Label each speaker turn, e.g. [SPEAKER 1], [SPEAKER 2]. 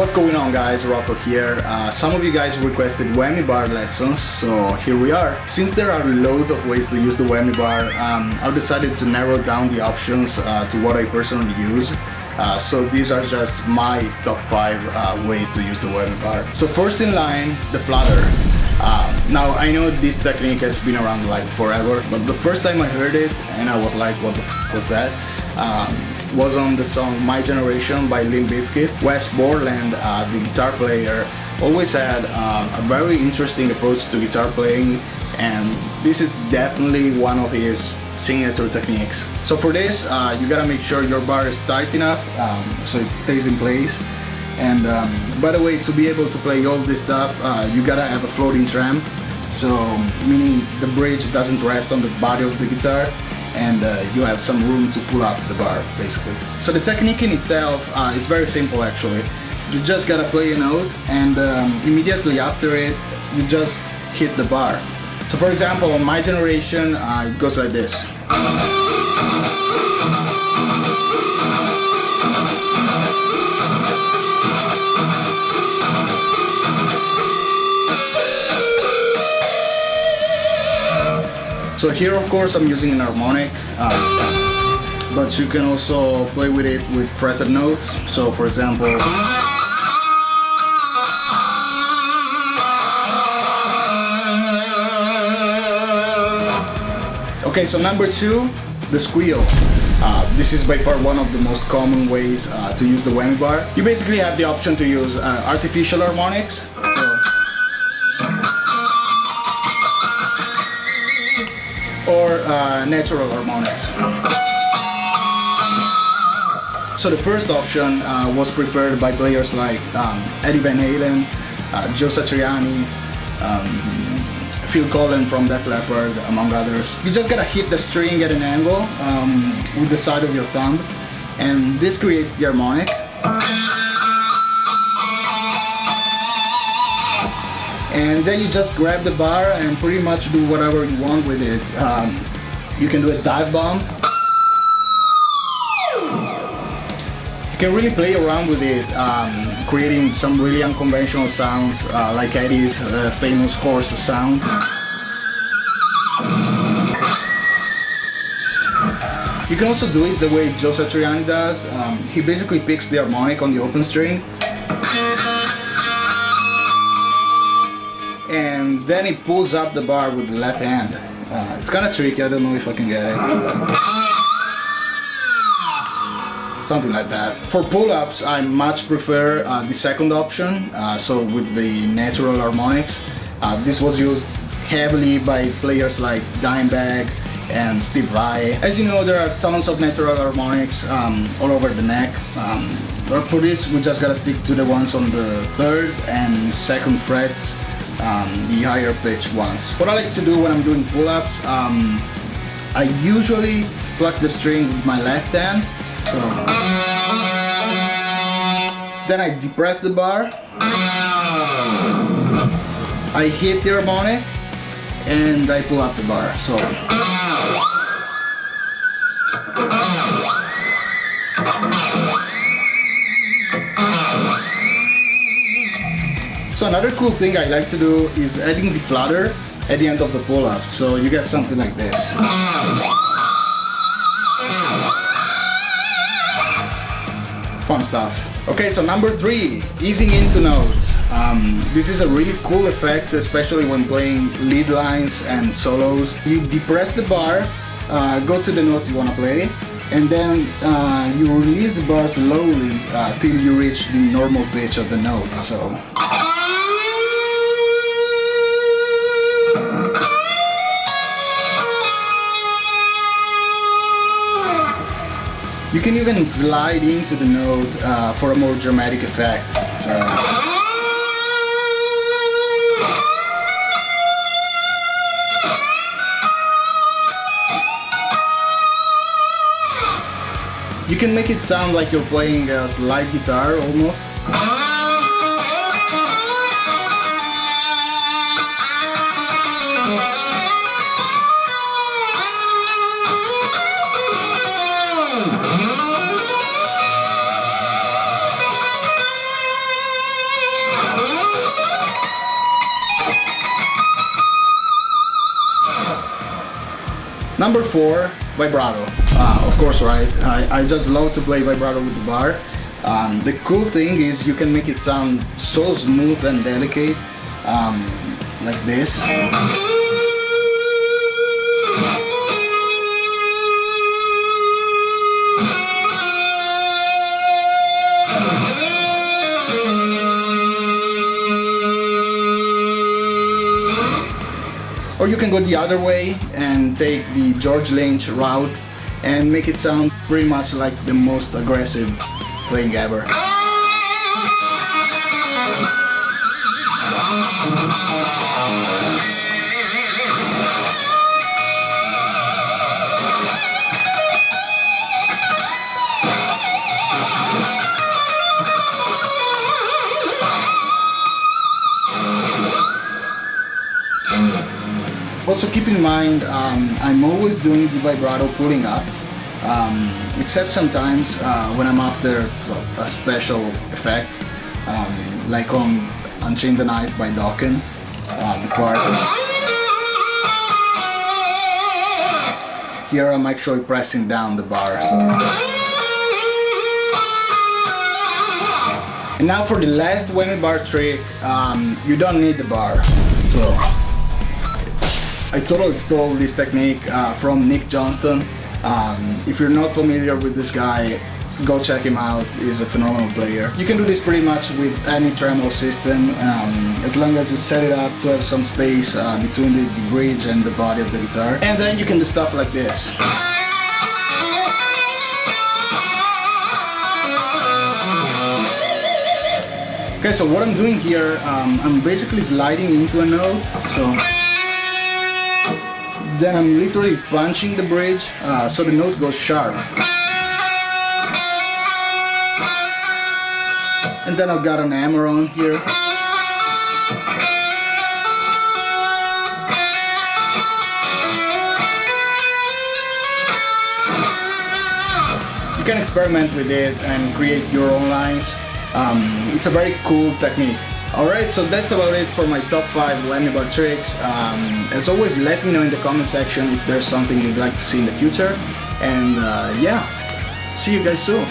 [SPEAKER 1] What's going on, guys? Rocco here. Some of you guys requested Whammy Bar lessons, so here we are. Since there are loads of ways to use the Whammy Bar, I've decided to narrow down the options to what I personally use. So these are just my top 5 ways to use the Whammy Bar. So first in line, the flutter. Now I know this technique has been around like forever, but the first time I heard it and I was like, what the f was that? Was on the song My Generation by Limp Bizkit. Wes Borland, the guitar player, always had a very interesting approach to guitar playing, and this is definitely one of his signature techniques. So for this, you gotta make sure your bar is tight enough so it stays in place. And by the way, to be able to play all this stuff, you gotta have a floating trem, so meaning the bridge doesn't rest on the body of the guitar, and you have some room to pull up the bar, basically. So the technique in itself is very simple, actually. You just gotta play a note, and immediately after it, you just hit the bar. So for example, on My Generation, it goes like this. So here, of course, I'm using an harmonic, but you can also play with it with fretted notes. So for example, okay, so number 2, the squeal. This is by far one of the most common ways to use the Whammy Bar. You basically have the option to use artificial harmonics, or natural harmonics. So the first option was preferred by players like Eddie Van Halen, Joe Satriani, Phil Collen from Def Leppard, among others. You just gotta hit the string at an angle with the side of your thumb, and this creates the harmonic. And then you just grab the bar and pretty much do whatever you want with it. You can do a dive bomb. You can really play around with it, creating some really unconventional sounds, like Eddie's famous horse sound. You can also do it the way Joe Satriani does. He basically picks the harmonic on the open string, and then he pulls up the bar with the left hand. It's kind of tricky, I don't know if I can get it. Something like that. For pull-ups, I much prefer the second option, so with the natural harmonics. This was used heavily by players like Dimebag and Steve Vai. As you know, there are tons of natural harmonics all over the neck. But for this, we just gotta stick to the ones on the 3rd and 2nd frets. The higher pitched ones. What I like to do when I'm doing pull-ups, I usually pluck the string with my left hand. So then I depress the bar, I hit the harmonic, and I pull up the bar. So So another cool thing I like to do is adding the flutter at the end of the pull-up, so you get something like this. Fun stuff. Okay, so number 3, easing into notes. This is a really cool effect, especially when playing lead lines and solos. You depress the bar, go to the note you want to play, and then you release the bar slowly till you reach the normal pitch of the note. So you can even slide into the note for a more dramatic effect. So you can make it sound like you're playing a slide guitar almost. Number 4, vibrato. Of course, right? I just love to play vibrato with the bar. The cool thing is you can make it sound so smooth and delicate, like this. Or you can go the other way and take the George Lynch route and make it sound pretty much like the most aggressive playing ever. Also keep in mind, I'm always doing the vibrato pulling up, except sometimes when I'm after a special effect, like on Unchain the Night by Dokken, the part. Here I'm actually pressing down the bar. So. And now for the last whammy bar trick, you don't need the bar. So. I totally stole this technique from Nick Johnston. If you're not familiar with this guy, go check him out. He's a phenomenal player. You can do this pretty much with any tremolo system, as long as you set it up to have some space between the bridge and the body of the guitar. And then you can do stuff like this. Okay, so what I'm doing here, I'm basically sliding into a note. So. Then I'm literally punching the bridge so the note goes sharp. And then I've got an hammer on here. You can experiment with it and create your own lines. It's a very cool technique. Alright, so that's about it for my top 5 whammy bar tricks. As always, let me know in the comment section if there's something you'd like to see in the future. And yeah, see you guys soon.